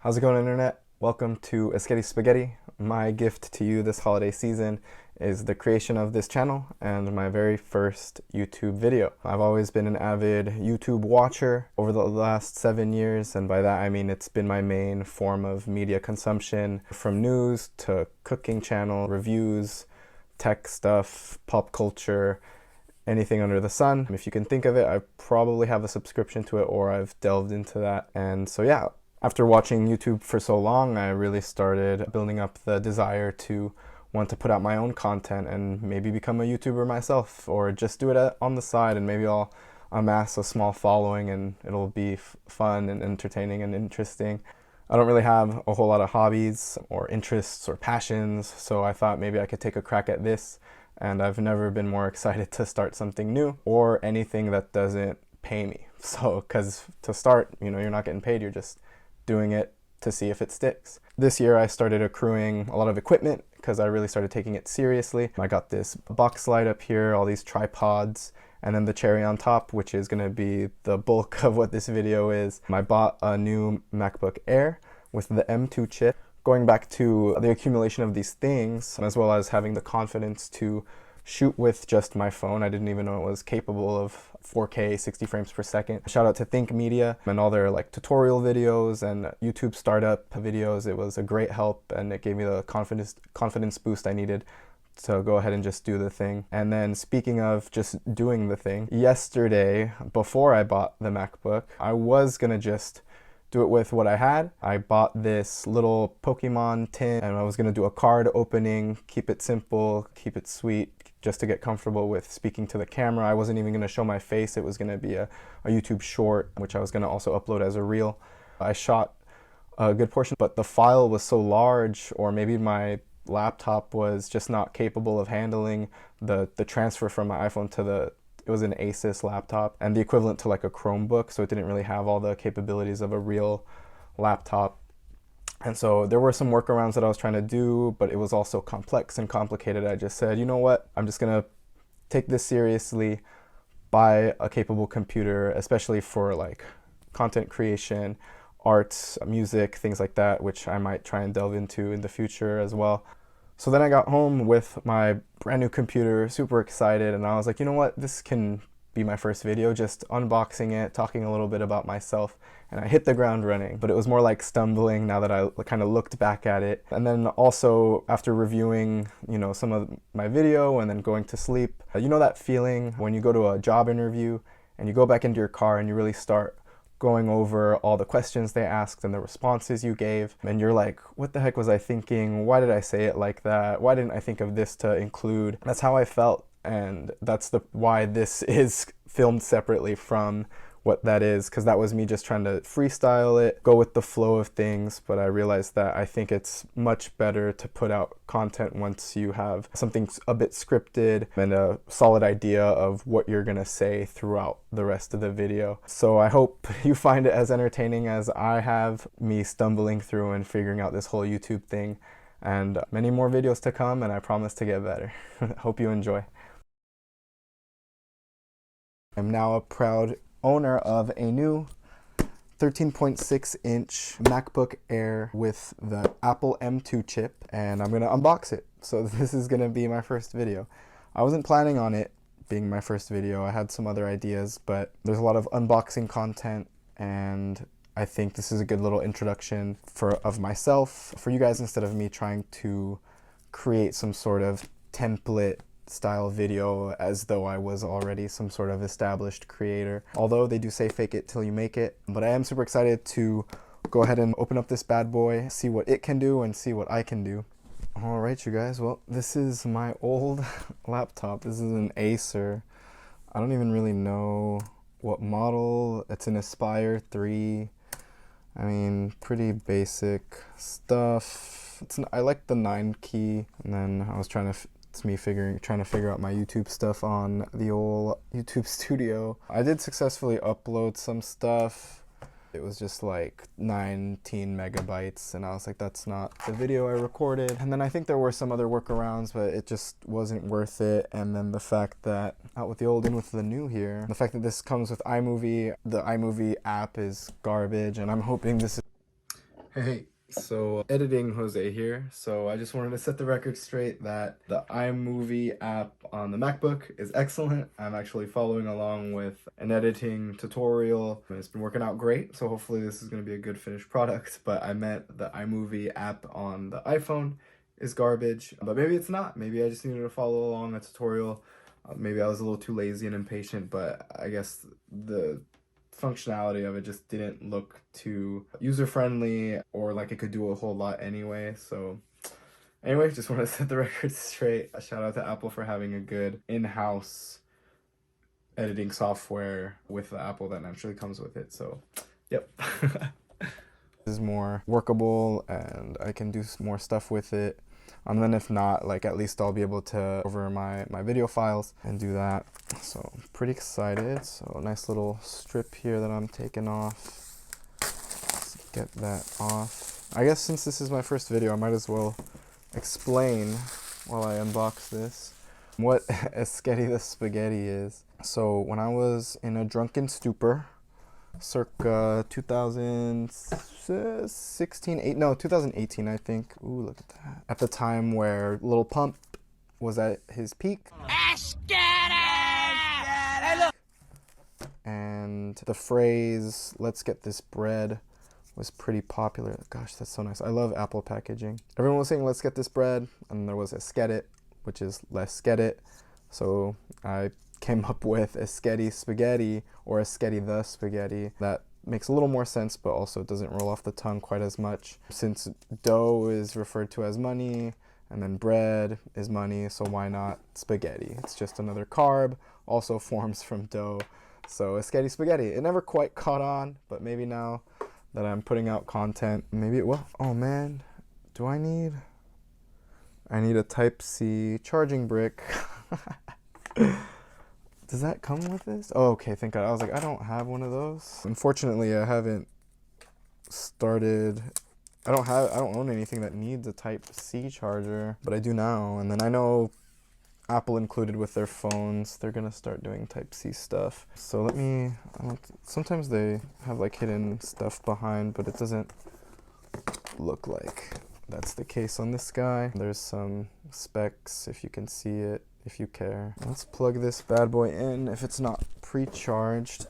How's it going, Internet? Welcome to EskettySpaghetti. My gift to you this holiday season is the creation of this channel and my very first YouTube video. I've always been an avid YouTube watcher over the last 7 years, and by that I mean it's been my main form of media consumption, from news to cooking channel, reviews, tech stuff, pop culture, anything under the sun. If you can think of it, I probably have a subscription to it or I've delved into that. And so yeah, after watching YouTube for so long, I really started building up the desire to want to put out my own content and maybe become a YouTuber myself, or just do it on the side, and maybe I'll amass a small following and it'll be fun and entertaining and interesting. I don't really have a whole lot of hobbies or interests or passions, so I thought maybe I could take a crack at this, and I've never been more excited to start something new or anything that doesn't pay me. So, because to start, you're not getting paid, you're just doing it to see if it sticks. This year I started accruing a lot of equipment because I really started taking it seriously. I got this box light up here, all these tripods, and then the cherry on top, which is going to be the bulk of what this video is. I bought a new MacBook Air with the M2 chip. Going back to the accumulation of these things, as well as having the confidence to shoot with just my phone. I didn't even know it was capable of 4K 60 frames per second. Shout out to Think Media and all their tutorial videos and YouTube startup videos. It was a great help, and it gave me the confidence boost I needed to go ahead and just do the thing. And then speaking of just doing the thing, yesterday, before I bought the MacBook, I was gonna just do it with what I had. I bought this little Pokemon tin, and I was gonna do a card opening, keep it simple, keep it sweet, just to get comfortable with speaking to the camera. I wasn't even gonna show my face. It was gonna be a YouTube short, which I was gonna also upload as a reel. I shot a good portion, but the file was so large, or maybe my laptop was just not capable of handling the transfer from my iPhone to it was an Asus laptop, and the equivalent to like a Chromebook, so it didn't really have all the capabilities of a real laptop. And so there were some workarounds that I was trying to do, but it was also complex and complicated. I just said, you know what, I'm just gonna take this seriously, buy a capable computer, especially for content creation, arts, music, things like that, which I might try and delve into in the future as well. So then I got home with my brand new computer, super excited, and I was like, you know what, this can be my first video, just unboxing it, talking a little bit about myself, and I hit the ground running. But it was more like stumbling now that I kind of looked back at it. And then also after reviewing, some of my video and then going to sleep, that feeling when you go to a job interview and you go back into your car and you really start going over all the questions they asked and the responses you gave, and you're like, what the heck was I thinking? Why did I say it like that? Why didn't I think of this to include? That's how I felt, and that's why this is filmed separately from what that is, because that was me just trying to freestyle it, go with the flow of things. But I realized that I think it's much better to put out content once you have something a bit scripted and a solid idea of what you're gonna say throughout the rest of the video. So I hope you find it as entertaining as I have, me stumbling through and figuring out this whole YouTube thing, and many more videos to come, and I promise to get better. Hope you enjoy. I'm now a proud owner of a new 13.6-inch MacBook Air with the Apple M2 chip, and I'm gonna unbox it. So this is gonna be my first video. I wasn't planning on it being my first video. I had some other ideas, but there's a lot of unboxing content, and I think this is a good little introduction of myself for you guys, instead of me trying to create some sort of template style video as though I was already some sort of established creator. Although they do say fake it till you make it. But I am super excited to go ahead and open up this bad boy, see what it can do and see what I can do. Alright, you guys, well, this is my old laptop. This is an Acer. I don't even really know what model. It's an Aspire 3. I mean, pretty basic stuff. I like the 9 key, and then I was trying to figure out my YouTube stuff on the old YouTube Studio. I did successfully upload some stuff. It was just like 19 megabytes, and I was like, that's not the video I recorded. And then I think there were some other workarounds, but it just wasn't worth it. And then the fact that, out with the old, in with the new here, the fact that this comes with iMovie, the iMovie app is garbage, and I'm hoping this is... Hey, so editing Jose here. So I just wanted to set the record straight that the iMovie app on the MacBook is excellent. I'm actually following along with an editing tutorial. It's been working out great, so hopefully this is going to be a good finished product. But I meant the iMovie app on the iPhone is garbage, but maybe it's not. Maybe I just needed to follow along a tutorial. Maybe I was a little too lazy and impatient, but I guess the functionality of it just didn't look too user-friendly or like it could do a whole lot anyway. So anyway, just want to set the record straight. A shout out to Apple for having a good in-house editing software with the Apple that naturally comes with it. So yep. This is more workable and I can do more stuff with it. And then if not, like at least I'll be able to over my video files and do that. So I'm pretty excited. So nice little strip here that I'm taking off. Let's get that off. I guess since this is my first video, I might as well explain while I unbox this what EskettySpaghetti is. So when I was in a drunken stupor, circa 2018 I think. Ooh, look at that. At the time where Lil Pump was at his peak. And the phrase, "let's get this bread," was pretty popular. Gosh, that's so nice. I love Apple packaging. Everyone was saying, "let's get this bread," and there was Esket-it, which is "let's get it." So I came up with EskettySpaghetti or Esketty the Spaghetti. That makes a little more sense, but also doesn't roll off the tongue quite as much. Since dough is referred to as money, and then bread is money, so why not spaghetti? It's just another carb, also forms from dough. So EskettySpaghetti. It never quite caught on, but maybe now that I'm putting out content, maybe it will. Oh man, do I need a Type-C charging brick. Does that come with this? Oh, okay, thank God. I was like, I don't have one of those. Unfortunately, I haven't started. I don't own anything that needs a Type-C charger, but I do now. And then I know Apple included with their phones, they're gonna start doing Type-C stuff. So sometimes they have like hidden stuff behind, but it doesn't look like that's the case on this guy. There's some specs if you can see it. If you care. Let's plug this bad boy in if it's not pre-charged.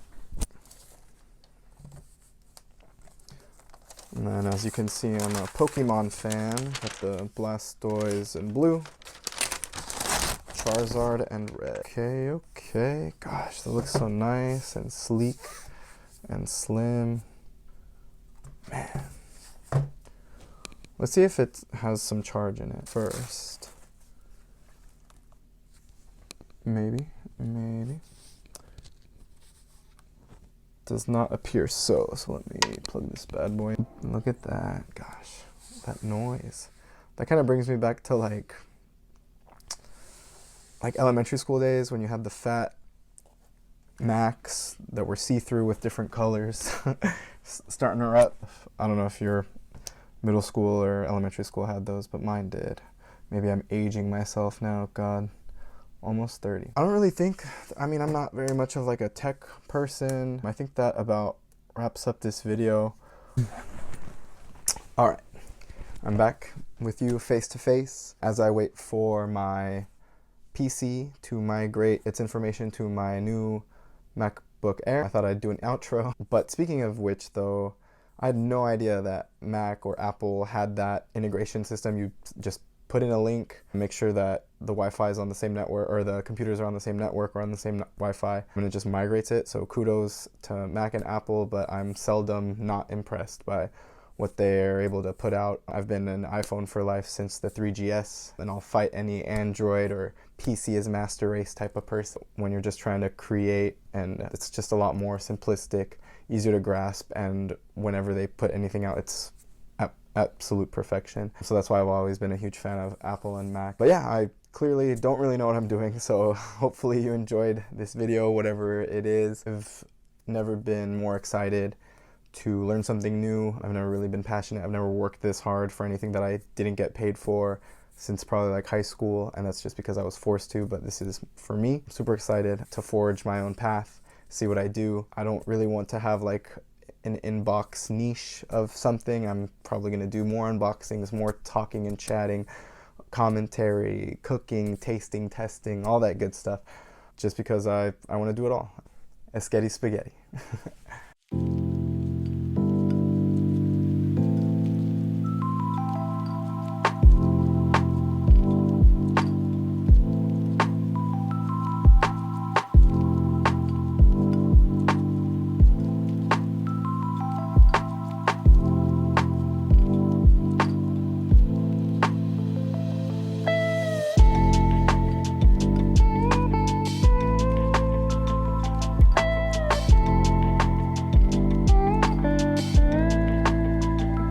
And then as you can see, I'm a Pokemon fan. Got the Blastoise in blue, Charizard and red. Okay. Gosh, that looks so nice and sleek and slim. Man. Let's see if it has some charge in it first. Maybe. Does not appear so. So let me plug this bad boy in. Look at that. Gosh, that noise. That kind of brings me back to like elementary school days when you had the fat Macs that were see-through with different colors. Starting her up. I don't know if your middle school or elementary school had those, but mine did. Maybe I'm aging myself now. God. Almost 30. I don't really think, I'm not very much of like a tech person. I think that about wraps up this video. All right, I'm back with you face to face as I wait for my PC to migrate its information to my new MacBook Air. I thought I'd do an outro, but speaking of which though, I had no idea that Mac or Apple had that integration system. You just put in a link, make sure that the Wi-Fi is on the same network, or the computers are on the same network or on the same Wi-Fi, and it just migrates it. So kudos to Mac and Apple, but I'm seldom not impressed by what they're able to put out. I've been an iPhone for life since the 3GS, and I'll fight any Android or PC as master race type of person when you're just trying to create, and it's just a lot more simplistic, easier to grasp, and whenever they put anything out, it's absolute perfection. So that's why I've always been a huge fan of Apple and Mac. But yeah, I clearly don't really know what I'm doing, so hopefully you enjoyed this video, whatever it is. I've never been more excited to learn something new. I've never really been passionate. I've never worked this hard for anything that I didn't get paid for since probably like high school, and that's just because I was forced to, but this is for me. I'm super excited to forge my own path, see what I do. I don't really want to have like an inbox niche of something. I'm probably going to do more unboxings, more talking and chatting, commentary, cooking, tasting, testing, all that good stuff, just because I want to do it all. EskettySpaghetti.